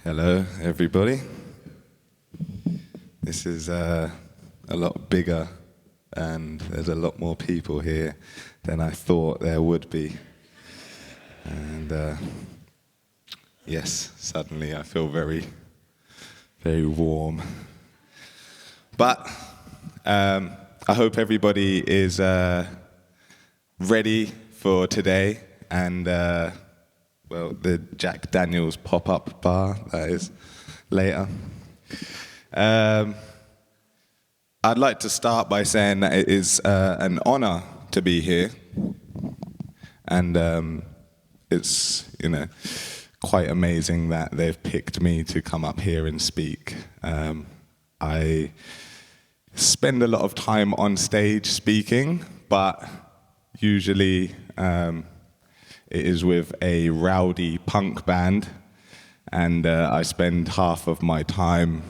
Hello, everybody. This is a lot bigger, and there's a lot more people here than I thought there would be. And yes, suddenly I feel very, very warm. But I hope everybody is ready for today and the Jack Daniels pop-up bar, that is, later. I'd like to start by saying that it is an honor to be here. And it's, quite amazing that they've picked me to come up here and speak. I spend a lot of time on stage speaking, but usually it is with a rowdy punk band, and I spend half of my time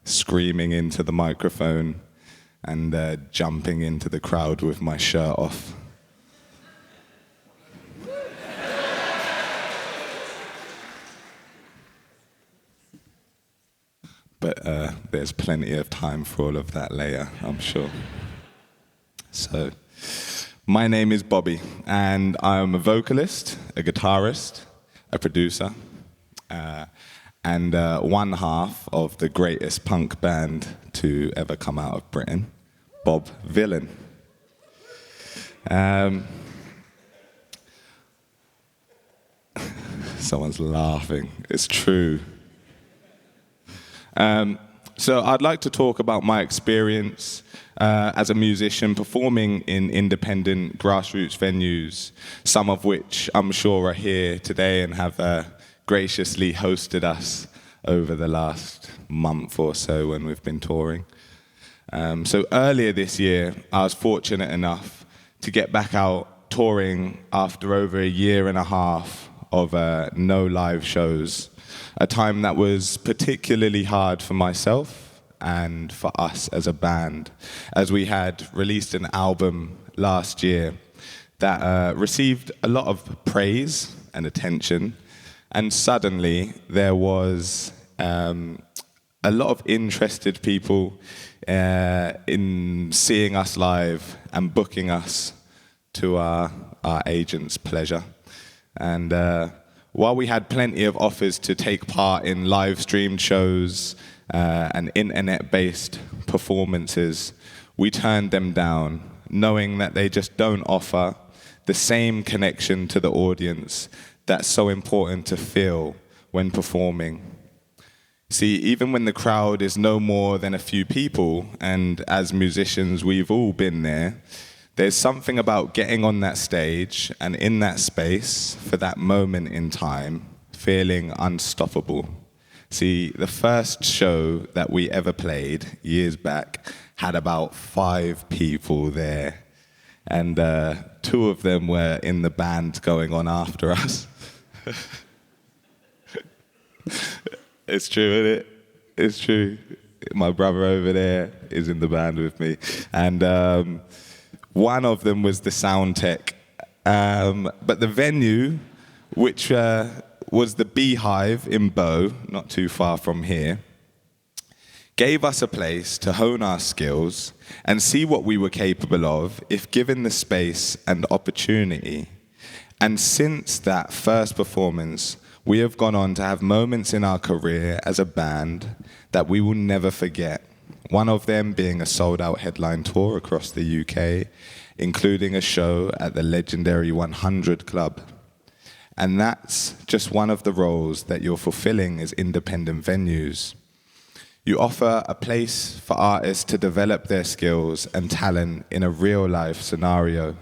screaming into the microphone and jumping into the crowd with my shirt off. But there's plenty of time for all of that later, I'm sure. So, my name is Bobby, and I'm a vocalist, a guitarist, a producer, and one half of the greatest punk band to ever come out of Britain, Vylan. Someone's laughing. It's true. So I'd like to talk about my experience as a musician performing in independent grassroots venues, some of which I'm sure are here today and have graciously hosted us over the last month or so when we've been touring. So earlier this year, I was fortunate enough to get back out touring after over a year and a half of no live shows. A time that was particularly hard for myself and for us as a band, as we had released an album last year that received a lot of praise and attention, and suddenly there was a lot of interested people in seeing us live and booking us to our agent's pleasure. And while we had plenty of offers to take part in live-streamed shows and internet-based performances, we turned them down, knowing that they just don't offer the same connection to the audience that's so important to feel when performing. See, even when the crowd is no more than a few people, and as musicians we've all been there's something about getting on that stage and in that space for that moment in time, feeling unstoppable. See, the first show that we ever played years back had about 5 people there, and 2 of them were in the band going on after us. It's true, isn't it? It's true. My brother over there is in the band with me, and one of them was the sound tech, but the venue, which was the Beehive in Bow, not too far from here, gave us a place to hone our skills and see what we were capable of if given the space and opportunity. And since that first performance, we have gone on to have moments in our career as a band that we will never forget. One of them being a sold-out headline tour across the UK, including a show at the legendary 100 Club. And that's just one of the roles that you're fulfilling as independent venues. You offer a place for artists to develop their skills and talent in a real-life scenario.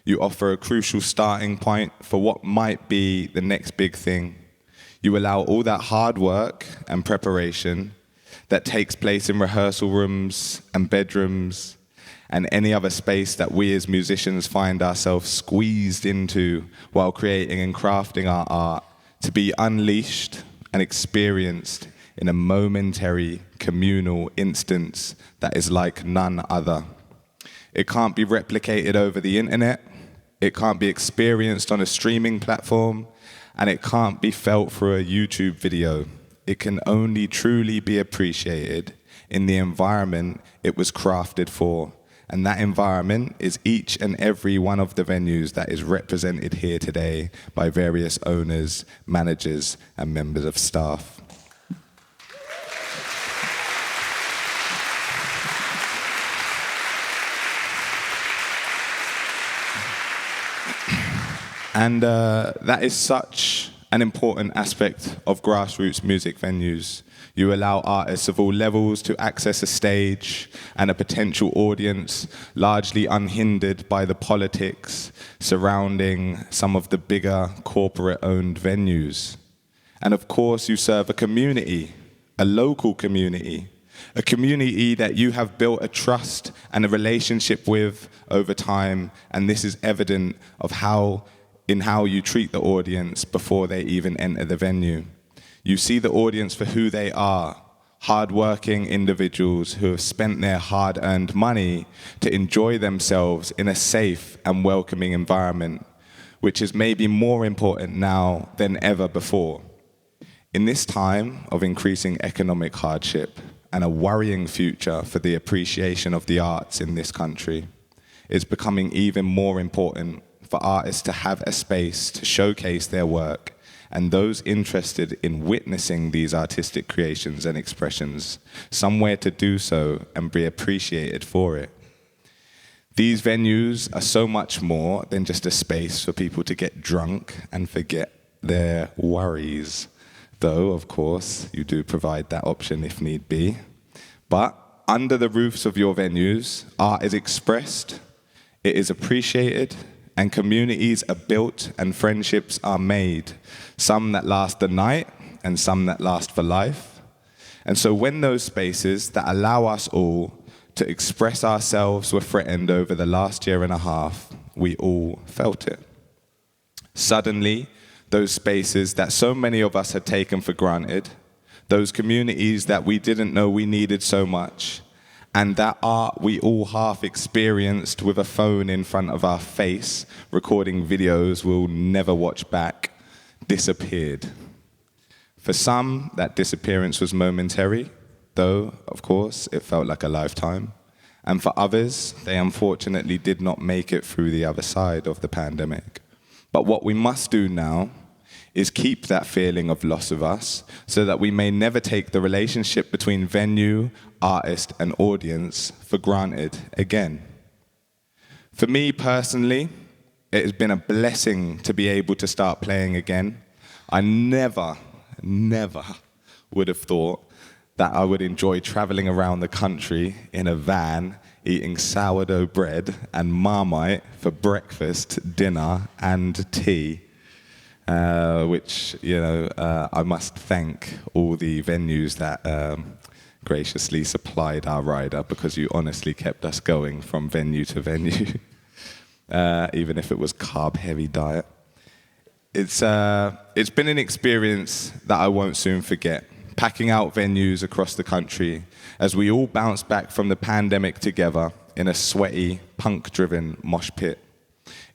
You offer a crucial starting point for what might be the next big thing. You allow all that hard work and preparation that takes place in rehearsal rooms and bedrooms and any other space that we as musicians find ourselves squeezed into while creating and crafting our art to be unleashed and experienced in a momentary communal instance that is like none other. It can't be replicated over the internet, it can't be experienced on a streaming platform, and it can't be felt through a YouTube video. it can only truly be appreciated in the environment it was crafted for. And that environment is each and every one of the venues that is represented here today by various owners, managers, and members of staff. And that is such an important aspect of grassroots music venues. You allow artists of all levels to access a stage and a potential audience, largely unhindered by the politics surrounding some of the bigger corporate-owned venues. And of course, you serve a community, a local community, a community that you have built a trust and a relationship with over time, and this is evident of how you treat the audience before they even enter the venue. You see the audience for who they are, hard-working individuals who have spent their hard-earned money to enjoy themselves in a safe and welcoming environment, which is maybe more important now than ever before. In this time of increasing economic hardship and a worrying future for the appreciation of the arts in this country, it's becoming even more important for artists to have a space to showcase their work, and those interested in witnessing these artistic creations and expressions somewhere to do so and be appreciated for it. These venues are so much more than just a space for people to get drunk and forget their worries, though, of course, you do provide that option if need be. But under the roofs of your venues, art is expressed, it is appreciated, and communities are built and friendships are made, some that last the night and some that last for life. And so when those spaces that allow us all to express ourselves were threatened over the last year and a half, we all felt it. Suddenly, those spaces that so many of us had taken for granted, those communities that we didn't know we needed so much, and that art we all half experienced with a phone in front of our face, recording videos we'll never watch back, disappeared. For some, that disappearance was momentary, though, of course, it felt like a lifetime. And for others, they unfortunately did not make it through the other side of the pandemic. But what we must do now is keep that feeling of loss of us so that we may never take the relationship between venue, artist, and audience for granted again. For me personally, it has been a blessing to be able to start playing again. I never would have thought that I would enjoy traveling around the country in a van, eating sourdough bread and Marmite for breakfast, dinner, and tea. Which, I must thank all the venues that graciously supplied our rider, because you honestly kept us going from venue to venue, even if it was carb-heavy diet. It's been an experience that I won't soon forget, packing out venues across the country as we all bounced back from the pandemic together in a sweaty, punk-driven mosh pit.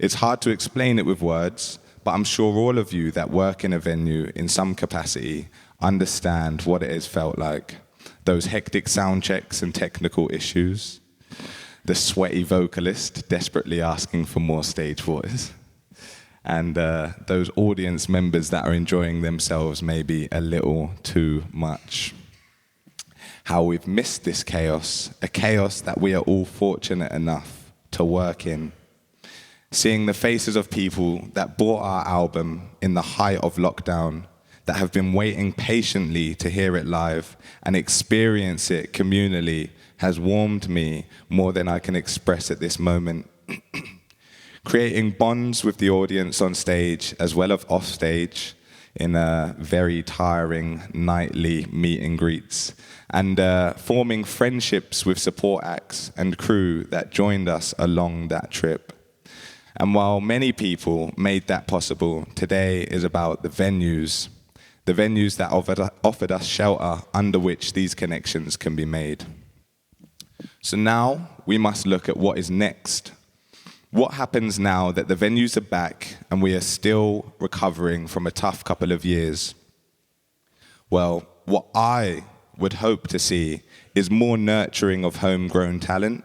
It's hard to explain it with words, but I'm sure all of you that work in a venue in some capacity understand what it has felt like. Those hectic sound checks and technical issues, the sweaty vocalist desperately asking for more stage voice, and those audience members that are enjoying themselves maybe a little too much. How we've missed this chaos, a chaos that we are all fortunate enough to work in. Seeing the faces of people that bought our album in the height of lockdown, that have been waiting patiently to hear it live and experience it communally, has warmed me more than I can express at this moment. Creating bonds with the audience on stage as well as off stage in very tiring nightly meet and greets, and forming friendships with support acts and crew that joined us along that trip. And while many people made that possible, today is about the venues that offered us shelter under which these connections can be made. So now we must look at what is next. What happens now that the venues are back and we are still recovering from a tough couple of years? Well, what I would hope to see is more nurturing of homegrown talent,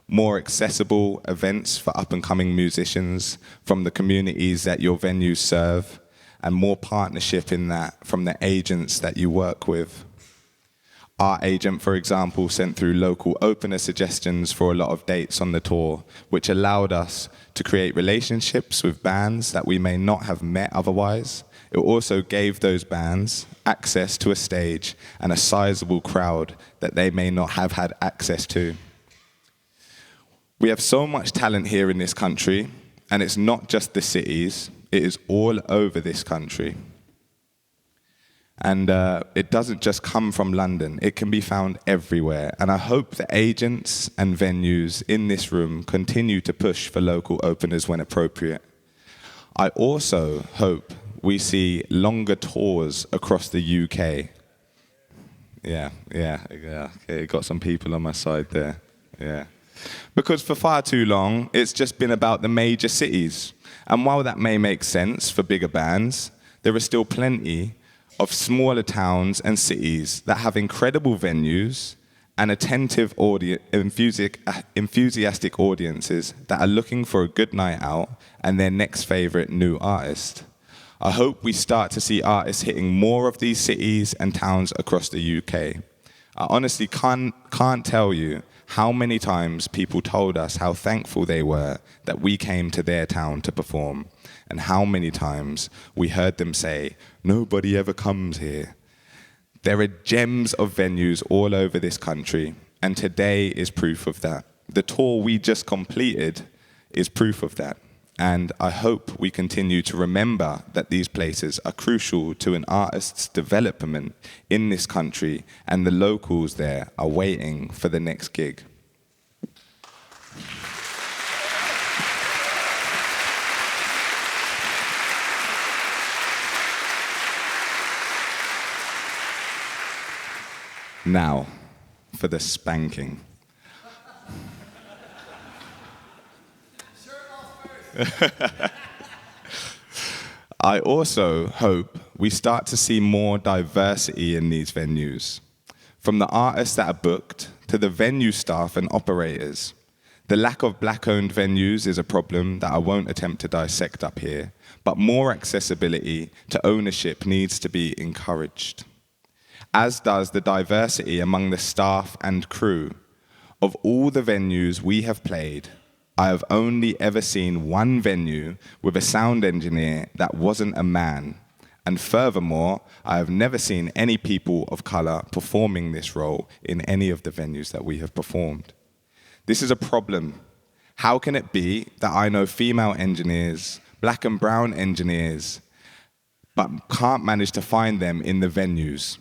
more accessible events for up-and-coming musicians from the communities that your venues serve, and more partnership in that from the agents that you work with. Our agent, for example, sent through local opener suggestions for a lot of dates on the tour, which allowed us to create relationships with bands that we may not have met otherwise. It also gave those bands access to a stage and a sizable crowd that they may not have had access to. We have so much talent here in this country, and it's not just the cities, it is all over this country. And it doesn't just come from London, it can be found everywhere. And I hope the agents and venues in this room continue to push for local openers when appropriate. I also hope we see longer tours across the UK. Yeah, okay, got some people on my side there, yeah. Because for far too long, it's just been about the major cities. And while that may make sense for bigger bands, there are still plenty of smaller towns and cities that have incredible venues and attentive, enthusiastic audiences that are looking for a good night out and their next favorite new artist. I hope we start to see artists hitting more of these cities and towns across the UK. I honestly can't tell you how many times people told us how thankful they were that we came to their town to perform, and how many times we heard them say, "Nobody ever comes here." There are gems of venues all over this country, and today is proof of that. The tour we just completed is proof of that. And I hope we continue to remember that these places are crucial to an artist's development in this country, and the locals there are waiting for the next gig. Now, for the spanking. I also hope we start to see more diversity in these venues, from the artists that are booked to the venue staff and operators. The lack of black-owned venues is a problem that I won't attempt to dissect up here, but more accessibility to ownership needs to be encouraged, as does the diversity among the staff and crew. Of all the venues we have played, I have only ever seen one venue with a sound engineer that wasn't a man. And furthermore, I have never seen any people of color performing this role in any of the venues that we have performed. This is a problem. How can it be that I know female engineers, black and brown engineers, but can't manage to find them in the venues?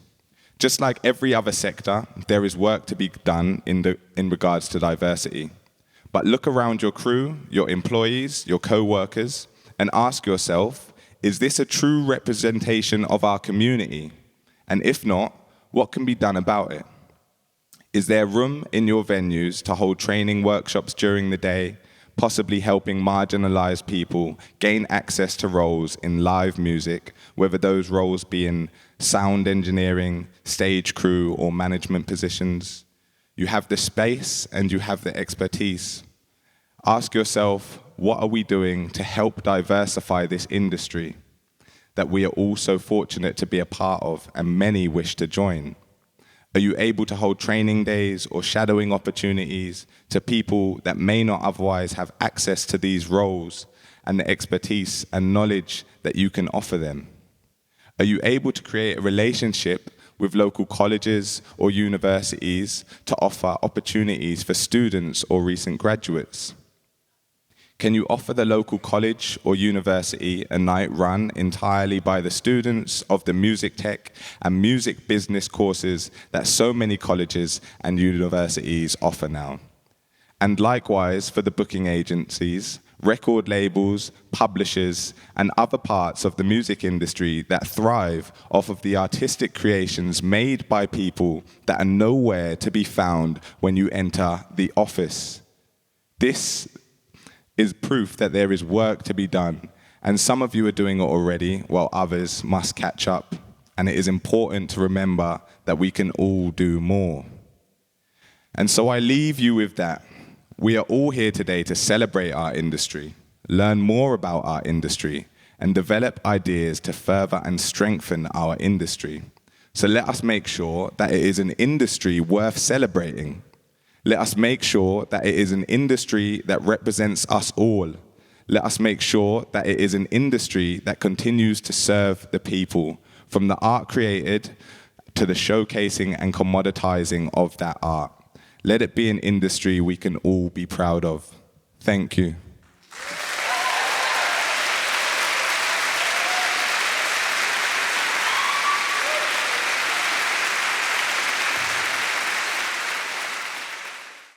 Just like every other sector, there is work to be done in regards to diversity. But look around your crew, your employees, your co-workers, and ask yourself, is this a true representation of our community? And if not, what can be done about it? Is there room in your venues to hold training workshops during the day, possibly helping marginalized people gain access to roles in live music, whether those roles be in sound engineering, stage crew, or management positions? You have the space and you have the expertise. Ask yourself, what are we doing to help diversify this industry that we are all so fortunate to be a part of and many wish to join? Are you able to hold training days or shadowing opportunities to people that may not otherwise have access to these roles and the expertise and knowledge that you can offer them? Are you able to create a relationship with local colleges or universities to offer opportunities for students or recent graduates? Can you offer the local college or university a night run entirely by the students of the music tech and music business courses that so many colleges and universities offer now? And likewise for the booking agencies, record labels, publishers, and other parts of the music industry that thrive off of the artistic creations made by people that are nowhere to be found when you enter the office. This is proof that there is work to be done, and some of you are doing it already, while others must catch up. and it is important to remember that we can all do more. And so I leave you with that. We are all here today to celebrate our industry, learn more about our industry, and develop ideas to further and strengthen our industry. So let us make sure that it is an industry worth celebrating. Let us make sure that it is an industry that represents us all. Let us make sure that it is an industry that continues to serve the people, from the art created to the showcasing and commoditizing of that art. Let it be an industry we can all be proud of. Thank you.